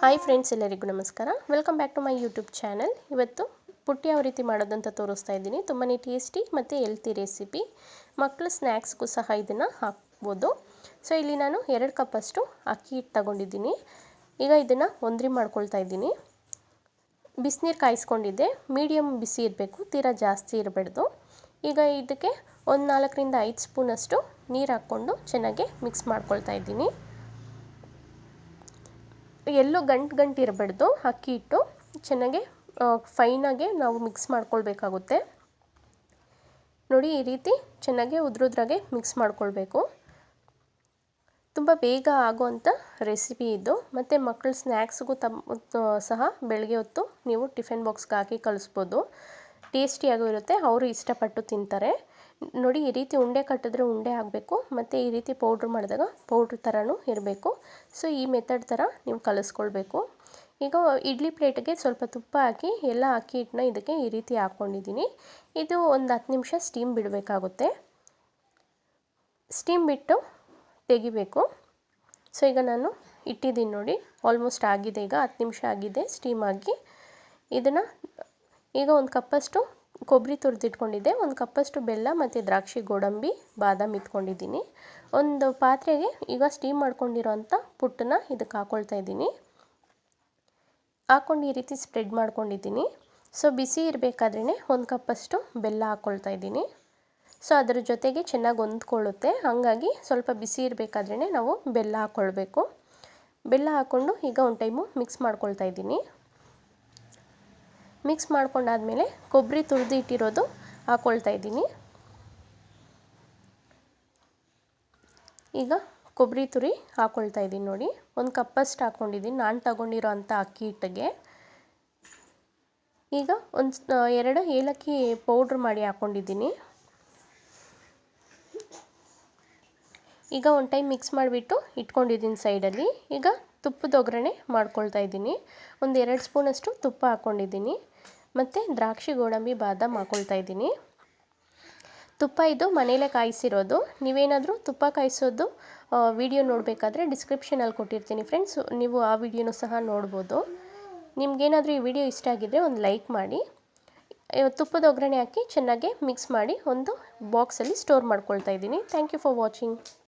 Hi friends, ಎಲ್ಲರಿಗೂ ನಮಸ್ಕಾರ. Welcome back to my YouTube channel. ಇವತ್ತು ಪುಟ್ಟಿ ಯಾವ ರೀತಿ ಮಾಡೋದಂತ ತೋರಿಸ್ತಾ ಇದ್ದೀನಿ. ತುಂಬಾ ಟೇಸ್ಟಿ ಮತ್ತು ಹೆಲ್ತಿ ರೆಸಿಪಿ. ಮಕ್ಕಳು ಸ್ನ್ಯಾಕ್ಸ್ಗೂ ಸಹ ಇದನ್ನು ಹಾಕ್ಬೋದು. ಸೊ ಇಲ್ಲಿ ನಾನು 2 ಕಪ್ಪಷ್ಟು ಅಕ್ಕಿ ಹಿಟ್ಟು ತಗೊಂಡಿದ್ದೀನಿ. ಈಗ ಇದನ್ನು ಒಂದ್ರಿ ಮಾಡ್ಕೊಳ್ತಾ ಇದ್ದೀನಿ. ಬಿಸಿನೀರು ಕಾಯಿಸ್ಕೊಂಡಿದ್ದೆ. ಮೀಡಿಯಮ್ ಬಿಸಿ ಇರಬೇಕು, ತೀರಾ ಜಾಸ್ತಿ ಇರಬಾರ್ದು. ಈಗ ಇದಕ್ಕೆ ಒಂದು 4 ರಿಂದ 5 ಸ್ಪೂನಷ್ಟು ನೀರು ಹಾಕ್ಕೊಂಡು ಚೆನ್ನಾಗಿ ಮಿಕ್ಸ್ ಮಾಡ್ಕೊಳ್ತಾ ಇದ್ದೀನಿ. ಎಲ್ಲೂ ಗಂಟು ಇರಬಾರ್ದು. ಅಕ್ಕಿ ಹಿಟ್ಟು ಚೆನ್ನಾಗಿ ಫೈನಾಗೆ ನಾವು ಮಿಕ್ಸ್ ಮಾಡ್ಕೊಳ್ಬೇಕಾಗುತ್ತೆ. ನೋಡಿ, ಈ ರೀತಿ ಚೆನ್ನಾಗಿ ಉದ್ರಾಗೆ ಮಿಕ್ಸ್ ಮಾಡ್ಕೊಳ್ಬೇಕು. ತುಂಬ ಬೇಗ ಆಗೋವಂಥ ರೆಸಿಪಿ ಇದು. ಮತ್ತು ಮಕ್ಕಳು ಸ್ನ್ಯಾಕ್ಸ್ಗೂ ಸಹ ಬೆಳಗ್ಗೆ ಹೊತ್ತು ನೀವು ಟಿಫಿನ್ ಬಾಕ್ಸ್ಗೆ ಹಾಕಿ ಕಳಿಸ್ಬೋದು. ಟೇಸ್ಟಿಯಾಗೂ ಇರುತ್ತೆ, ಅವರು ಇಷ್ಟಪಟ್ಟು ತಿಂತಾರೆ. ನೋಡಿ, ಈ ರೀತಿ ಉಂಡೆ ಕಟ್ಟಿದ್ರೆ ಉಂಡೆ ಆಗಬೇಕು, ಮತ್ತು ಈ ರೀತಿ ಪೌಡ್ರ್ ಮಾಡಿದಾಗ ಪೌಡ್ರ್ ಥರನೂ ಇರಬೇಕು. ಸೊ ಈ ಮೆಥಡ್ ಥರ ನೀವು ಕಲಿಸ್ಕೊಳ್ಬೇಕು. ಈಗ ಇಡ್ಲಿ ಪ್ಲೇಟ್ಗೆ ಸ್ವಲ್ಪ ತುಪ್ಪ ಹಾಕಿ ಎಲ್ಲ ಅಕ್ಕಿ ಹಿಟ್ಟನ್ನ ಇದಕ್ಕೆ ಈ ರೀತಿ ಹಾಕ್ಕೊಂಡಿದ್ದೀನಿ. ಇದು ಒಂದು 10 ನಿಮಿಷ ಸ್ಟೀಮ್ ಬಿಡಬೇಕಾಗುತ್ತೆ. ಸ್ಟೀಮ್ ಬಿಟ್ಟು ತೆಗಿಬೇಕು. ಸೊ ಈಗ ನಾನು ಇಟ್ಟಿದ್ದೀನಿ ನೋಡಿ, ಆಲ್ಮೋಸ್ಟ್ ಆಗಿದೆ. ಈಗ 10 ನಿಮಿಷ ಆಗಿದೆ ಸ್ಟೀಮ್ ಆಗಿ. ಇದನ್ನು ಈಗ ಒಂದು ಕಪ್ಪಷ್ಟು ಕೊಬ್ಬರಿ ತುರಿದಿಟ್ಕೊಂಡಿದ್ದೆ, ಒಂದು ಕಪ್ಪಷ್ಟು ಬೆಲ್ಲ ಮತ್ತು ದ್ರಾಕ್ಷಿ, ಗೋಡಂಬಿ, ಬಾದಾಮಿ ಇಟ್ಕೊಂಡಿದ್ದೀನಿ. ಒಂದು ಪಾತ್ರೆಗೆ ಈಗ ಸ್ಟೀಮ್ ಮಾಡ್ಕೊಂಡಿರೋಂಥ ಪುಟ್ಟನ್ನ ಇದಕ್ಕೆ ಹಾಕ್ಕೊಳ್ತಾ ಇದ್ದೀನಿ. ಹಾಕ್ಕೊಂಡು ಈ ರೀತಿ ಸ್ಪ್ರೆಡ್ ಮಾಡ್ಕೊಂಡಿದ್ದೀನಿ. ಸೊ ಬಿಸಿ ಇರಬೇಕಾದ್ರೇ ಒಂದು ಕಪ್ಪಷ್ಟು ಬೆಲ್ಲ ಹಾಕ್ಕೊಳ್ತಾ ಇದ್ದೀನಿ. ಸೊ ಅದರ ಜೊತೆಗೆ ಚೆನ್ನಾಗಿ ಹೊಂದ್ಕೊಳ್ಳುತ್ತೆ. ಹಾಗಾಗಿ ಸ್ವಲ್ಪ ಬಿಸಿ ಇರಬೇಕಾದ್ರೇ ನಾವು ಬೆಲ್ಲ ಹಾಕ್ಕೊಳ್ಬೇಕು. ಬೆಲ್ಲ ಹಾಕ್ಕೊಂಡು ಈಗ ಒಂದು ಟೈಮು ಮಿಕ್ಸ್ ಮಾಡ್ಕೊಳ್ತಾ ಇದ್ದೀನಿ. ಮಿಕ್ಸ್ ಮಾಡ್ಕೊಂಡಾದಮೇಲೆ ಕೊಬ್ಬರಿ ತುರಿದು ಇಟ್ಟಿರೋದು ಹಾಕ್ಕೊಳ್ತಾ ಇದ್ದೀನಿ. ಈಗ ಕೊಬ್ಬರಿ ತುರಿ ಹಾಕ್ಕೊಳ್ತಾ ಇದ್ದೀನಿ ನೋಡಿ. ಒಂದು ಕಪ್ಪಷ್ಟು ಹಾಕ್ಕೊಂಡಿದ್ದೀನಿ ನಾನು ತಗೊಂಡಿರೋ ಅಂಥ ಅಕ್ಕಿ ಹಿಟ್ಟಿಗೆ. ಈಗ ಒಂದು 2 ಏಲಕ್ಕಿ ಪೌಡ್ರ್ ಮಾಡಿ ಹಾಕ್ಕೊಂಡಿದ್ದೀನಿ. ಈಗ ಒಂದು ಟೈಮ್ ಮಿಕ್ಸ್ ಮಾಡಿಬಿಟ್ಟು ಇಟ್ಕೊಂಡಿದ್ದೀನಿ ಸೈಡಲ್ಲಿ. ಈಗ ತುಪ್ಪದ ಒಗ್ಗರಣೆ ಮಾಡ್ಕೊಳ್ತಾ ಇದ್ದೀನಿ. ಒಂದು 2 ಸ್ಪೂನಷ್ಟು ತುಪ್ಪ ಹಾಕ್ಕೊಂಡಿದ್ದೀನಿ. ಮತ್ತು ದ್ರಾಕ್ಷಿ, ಗೋಡಂಬಿ, ಬಾದಾಮಿ ಹಾಕ್ಕೊಳ್ತಾ ಇದ್ದೀನಿ. ತುಪ್ಪ ಇದು ಮನೇಲೇ ಕಾಯಿಸಿರೋದು. ನೀವೇನಾದರೂ ತುಪ್ಪ ಕಾಯಿಸೋದು ವಿಡಿಯೋ ನೋಡಬೇಕಾದ್ರೆ ಡಿಸ್ಕ್ರಿಪ್ಷನಲ್ಲಿ ಕೊಟ್ಟಿರ್ತೀನಿ ಫ್ರೆಂಡ್ಸ್, ನೀವು ಆ ವಿಡಿಯೋನೂ ಸಹ ನೋಡ್ಬೋದು. ನಿಮಗೇನಾದರೂ ಈ ವಿಡಿಯೋ ಇಷ್ಟ ಆಗಿದ್ದರೆ ಒಂದು ಲೈಕ್ ಮಾಡಿ. ತುಪ್ಪದ ಒಗ್ಗರಣೆ ಹಾಕಿ ಚೆನ್ನಾಗಿ ಮಿಕ್ಸ್ ಮಾಡಿ ಒಂದು ಬಾಕ್ಸಲ್ಲಿ ಸ್ಟೋರ್ ಮಾಡ್ಕೊಳ್ತಾ ಇದ್ದೀನಿ. Thank you for watching.